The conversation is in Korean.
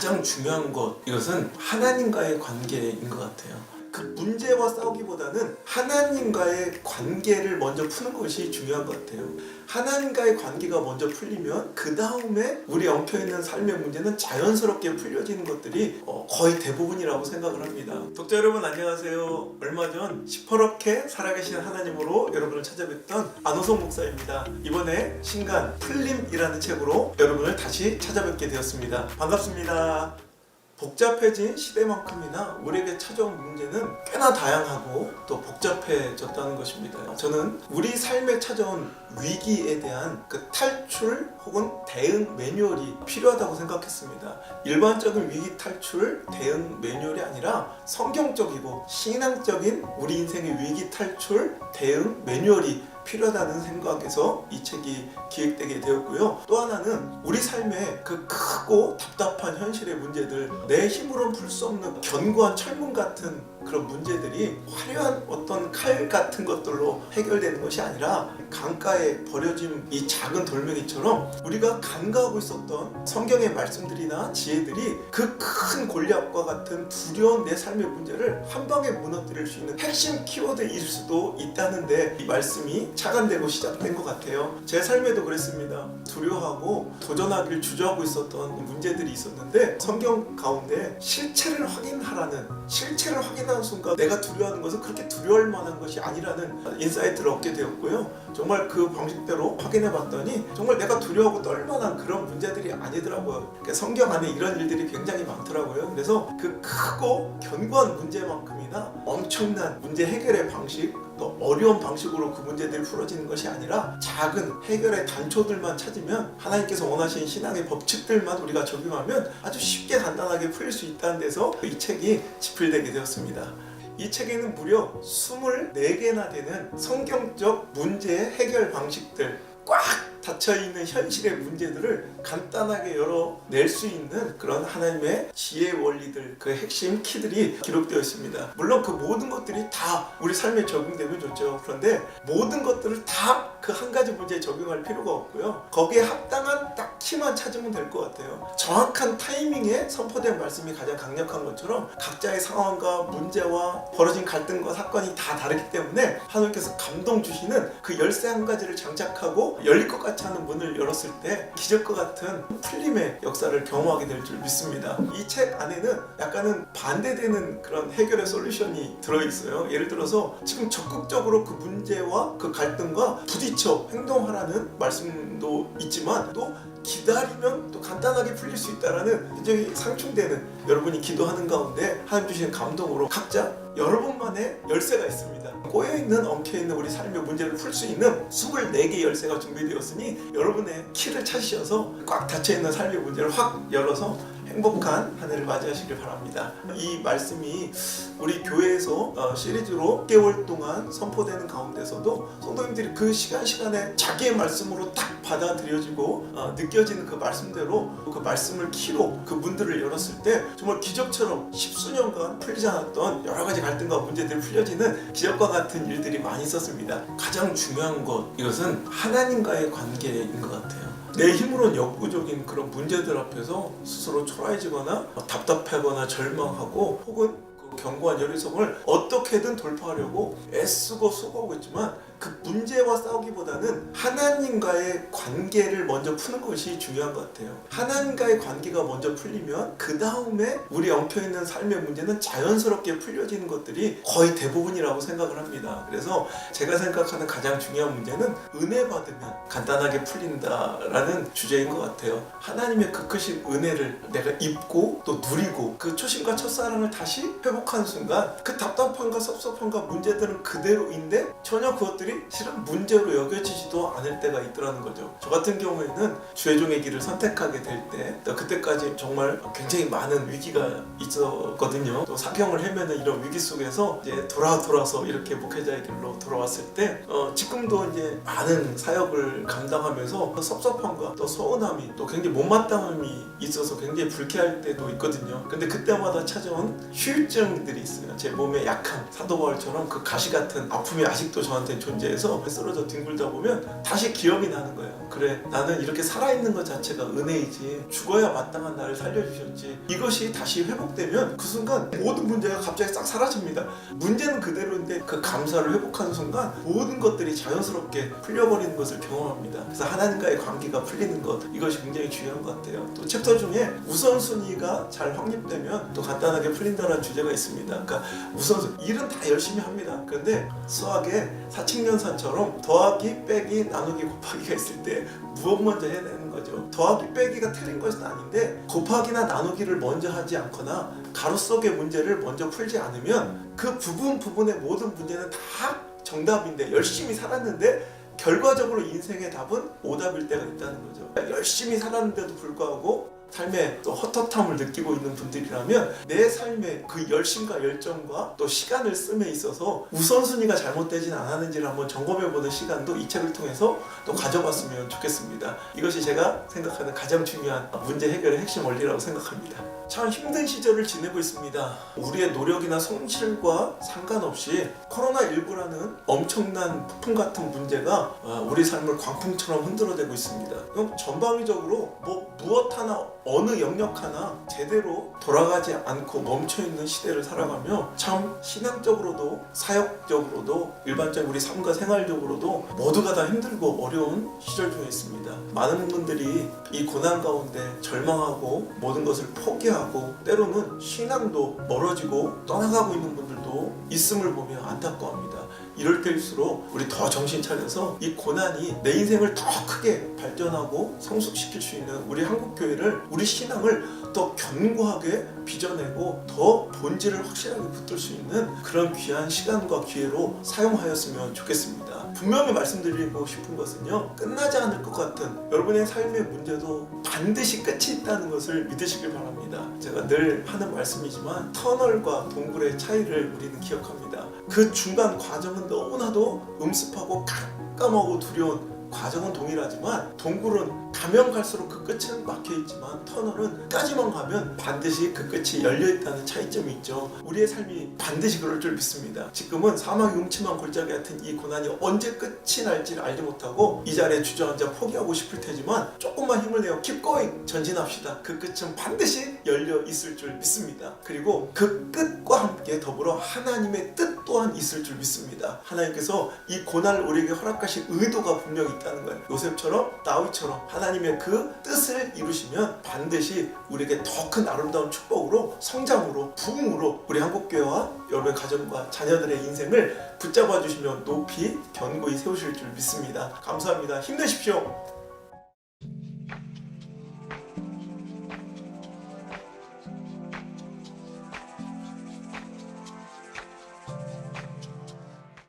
가장 중요한 것, 이것은 하나님과의 관계인 것 같아요. 그 문제와 싸우기보다는 하나님과의 관계를 먼저 푸는 것이 중요한 것 같아요. 하나님과의 관계가 먼저 풀리면 그 다음에 우리 엉켜있는 삶의 문제는 자연스럽게 풀려지는 것들이 거의 대부분이라고 생각을 합니다. 독자 여러분 안녕하세요. 얼마 전 시퍼렇게 살아계신 하나님으로 여러분을 찾아뵙던 안호성 목사입니다. 이번에 신간 풀림이라는 책으로 여러분을 다시 찾아뵙게 되었습니다. 반갑습니다. 복잡해진 시대만큼이나 우리에게 찾아온 문제는 꽤나 다양하고 또 복잡해졌다는 것입니다. 저는 우리 삶에 찾아온 위기에 대한 그 탈출 혹은 대응 매뉴얼이 필요하다고 생각했습니다. 일반적인 위기 탈출 대응 매뉴얼이 아니라 성경적이고 신앙적인 우리 인생의 위기 탈출 대응 매뉴얼이 필요하다는 생각에서 이 책이 기획되게 되었고요. 또 하나는 우리 삶의 그 크고 답답한 현실의 문제들, 내 힘으로는 풀 수 없는 견고한 철문 같은 그런 문제들이 화려한 어떤 칼 같은 것들로 해결되는 것이 아니라 강가에 버려진 이 작은 돌멩이처럼 우리가 간과하고 있었던 성경의 말씀들이나 지혜들이 그 큰 골리앗과 같은 두려운 내 삶의 문제를 한 방에 무너뜨릴 수 있는 핵심 키워드일 수도 있다는데, 이 말씀이 착안되고 시작된 것 같아요. 제 삶에도 그랬습니다. 두려워하고 도전하기를 주저하고 있었던 문제들이 있었는데, 성경 가운데 실체를 확인하라는, 실체를 확인하는 순간 내가 두려워하는 것은 그렇게 두려울 만한 것이 아니라는 인사이트를 얻게 되었고요. 정말 그 방식대로 확인해 봤더니 정말 내가 두려워하고 떨만한 그런 문제들이 아니더라고요. 그러니까 성경 안에 이런 일들이 굉장히 많더라고요. 그래서 그 크고 견고한 문제만큼이나 엄청난 문제 해결의 방식, 또 어려운 방식으로 그 문제들이 풀어지는 것이 아니라 작은 해결의 단초들만 찾으면, 하나님께서 원하시는 신앙의 법칙들만 우리가 적용하면 아주 쉽게 간단하게 풀릴 수 있다는 데서 이 책이 집필되게 되었습니다. 이 책에는 무려 24개나 되는 성경적 문제 해결 방식들, 꽉 닫혀있는 현실의 문제들을 간단하게 열어낼 수 있는 그런 하나님의 지혜 원리들, 그 핵심 키들이 기록되어 있습니다. 물론 그 모든 것들이 다 우리 삶에 적용되면 좋죠. 그런데 모든 것들을 다 그 한 가지 문제에 적용할 필요가 없고요. 거기에 합당한 딱 키만 찾으면 될 것 같아요. 정확한 타이밍에 선포된 말씀이 가장 강력한 것처럼 각자의 상황과 문제와 벌어진 갈등과 사건이 다 다르기 때문에 하나님께서 감동 주시는 그 열쇠 한 가지를 장착하고 열릴 것 같지 않은 문을 열었을 때 기적과 같은 풀림의 역사를 경험하게 될 줄 믿습니다. 이 책 안에는 약간은 반대되는 그런 해결의 솔루션이 들어있어요. 예를 들어서 지금 적극적으로 그 문제와 그 갈등과 부딪혀 행동하라는 말씀도 있지만, 또 기다리면 또 간단하게 풀릴 수 있다라는 굉장히 상충되는, 여러분이 기도하는 가운데 하나님 주시는 감동으로 각자 여러분만의 열쇠가 있습니다. 꼬여있는, 엉켜있는 우리 삶의 문제를 풀 수 있는 24개의 열쇠가 준비되었으니 여러분의 키를 찾으셔서 꽉 닫혀있는 삶의 문제를 확 열어서 행복한 한 해를 맞이하시길 바랍니다. 이 말씀이 우리 교회에서 시리즈로 6개월 동안 선포되는 가운데서도 성도님들이 그 시간에 자기의 말씀으로 딱 받아들여지고 느껴지는 그 말씀대로 그 말씀을 키로 그 문들을 열었을 때 정말 기적처럼 10수년간 풀리지 않았던 여러 가지 갈등과 문제들이 풀려지는 기적과 같은 일들이 많이 있었습니다. 가장 중요한 것, 이것은 하나님과의 관계인 것 같아요. 내 힘으로는 역부족인 그런 문제들 앞에서 스스로 초라해지거나 답답하거나 절망하고, 혹은 그 견고한 여리석을 어떻게든 돌파하려고 애쓰고 수고하고 있지만, 그 문제와 싸우기보다는 하나님과의 관계를 먼저 푸는 것이 중요한 것 같아요. 하나님과의 관계가 먼저 풀리면 그 다음에 우리 엉켜있는 삶의 문제는 자연스럽게 풀려지는 것들이 거의 대부분이라고 생각을 합니다. 그래서 제가 생각하는 가장 중요한 문제는 은혜 받으면 간단하게 풀린다라는 주제인 것 같아요. 하나님의 그 크신 은혜를 내가 입고 또 누리고 그 초심과 첫사랑을 다시 회복하는 순간, 그 답답함과 섭섭함과 문제들은 그대로인데 전혀 그것들이 실은 문제로 여겨지지도 않을 때가 있더라는 거죠. 저 같은 경우에는 주의종의 길을 선택하게 될 때, 그때까지 정말 굉장히 많은 위기가 있었거든요. 또 사경을 헤매는 이런 위기 속에서 이제 돌아서 이렇게 목회자의 길로 돌아왔을 때, 지금도 이제 많은 사역을 감당하면서 섭섭함과 또 서운함이, 또 굉장히 못마땅함이 있어서 굉장히 불쾌할 때도 있거든요. 근데 그때마다 찾아온 휴유증들이 있어요. 제 몸의 약함, 사도 바울처럼 그 가시 같은 아픔이 아직도 저한테 존재 문제에서 쓰러져 뒹굴다 보면 다시 기억이 나는 거예요. 그래, 나는 이렇게 살아있는 것 자체가 은혜이지, 죽어야 마땅한 나를 살려주셨지. 이것이 다시 회복되면 그 순간 모든 문제가 갑자기 싹 사라집니다. 문제는 그대로인데 그 감사를 회복하는 순간 모든 것들이 자연스럽게 풀려버리는 것을 경험합니다. 그래서 하나님과의 관계가 풀리는 것, 이것이 굉장히 중요한 것 같아요. 또 챕터 중에 우선순위가 잘 확립되면 또 간단하게 풀린다는 주제가 있습니다. 그러니까 우선순위, 일은 다 열심히 합니다. 그런데 수학에 사칙연산처럼 더하기, 빼기, 나누기, 곱하기가 있을 때 무엇 먼저 해야 되는 거죠. 더하기, 빼기가 틀린 것은 아닌데 곱하기나 나누기를 먼저 하지 않거나 가로 속의 문제를 먼저 풀지 않으면 그 부분의 모든 문제는 다 정답인데, 열심히 살았는데 결과적으로 인생의 답은 오답일 때가 있다는 거죠. 열심히 살았는데도 불구하고 삶에 또 헛헛함을 느끼고 있는 분들이라면 내 삶의 그 열심과 열정과 또 시간을 씀에 있어서 우선순위가 잘못되진 않았는지를 한번 점검해보는 시간도 이 책을 통해서 또 가져봤으면 좋겠습니다. 이것이 제가 생각하는 가장 중요한 문제 해결의 핵심 원리라고 생각합니다. 참 힘든 시절을 지내고 있습니다. 우리의 노력이나 성실과 상관없이 코로나19라는 엄청난 폭풍 같은 문제가 우리 삶을 광풍처럼 흔들어대고 있습니다. 그럼 전방위적으로 무엇 하나, 어느 영역 하나 제대로 돌아가지 않고 멈춰있는 시대를 살아가며 참 신앙적으로도 사역적으로도 일반적인 우리 삶과 생활적으로도 모두가 다 힘들고 어려운 시절 중에 있습니다. 많은 분들이 이 고난 가운데 절망하고 모든 것을 포기하고 때로는 신앙도 멀어지고 떠나가고 있는 분들도 있음을 보며 안타까워합니다. 이럴 때일수록 우리 더 정신 차려서 이 고난이 내 인생을 더 크게 발전하고 성숙시킬 수 있는 우리 한국교회를, 우리 신앙을 더 견고하게 빚어내고 더 본질을 확실하게 붙들 수 있는 그런 귀한 시간과 기회로 사용하였으면 좋겠습니다. 분명히 말씀드리고 싶은 것은요, 끝나지 않을 것 같은 여러분의 삶의 문제도 반드시 끝이 있다는 것을 믿으시길 바랍니다. 제가 늘 하는 말씀이지만 터널과 동굴의 차이를 우리는 기억합니다. 그 중간 과정은 너무나도 음습하고 깜깜하고 두려운 과정은 동일하지만 동굴은 가면 갈수록 그 끝은 막혀있지만 터널은 끝까지만 가면 반드시 그 끝이 열려있다는 차이점이 있죠. 우리의 삶이 반드시 그럴 줄 믿습니다. 지금은 사막의 음침한 골짜기 같은 이 고난이 언제 끝이 날지를 알지 못하고 이 자리에 주저앉아 포기하고 싶을 테지만 조금만 힘을 내어 keep going, 전진합시다. 그 끝은 반드시 열려 있을 줄 믿습니다. 그리고 그 끝과 함께 더불어 하나님의 뜻 또한 있을 줄 믿습니다. 하나님께서 이 고난을 우리에게 허락하신 의도가 분명히 있다는 거예요. 요셉처럼 다윗처럼 하나님의 그 뜻을 이루시면 반드시 우리에게 더 큰 아름다운 축복으로, 성장으로, 부흥으로 우리 한국교회와 여러분의 가정과 자녀들의 인생을 붙잡아 주시며 높이 견고히 세우실 줄 믿습니다. 감사합니다. 힘내십시오.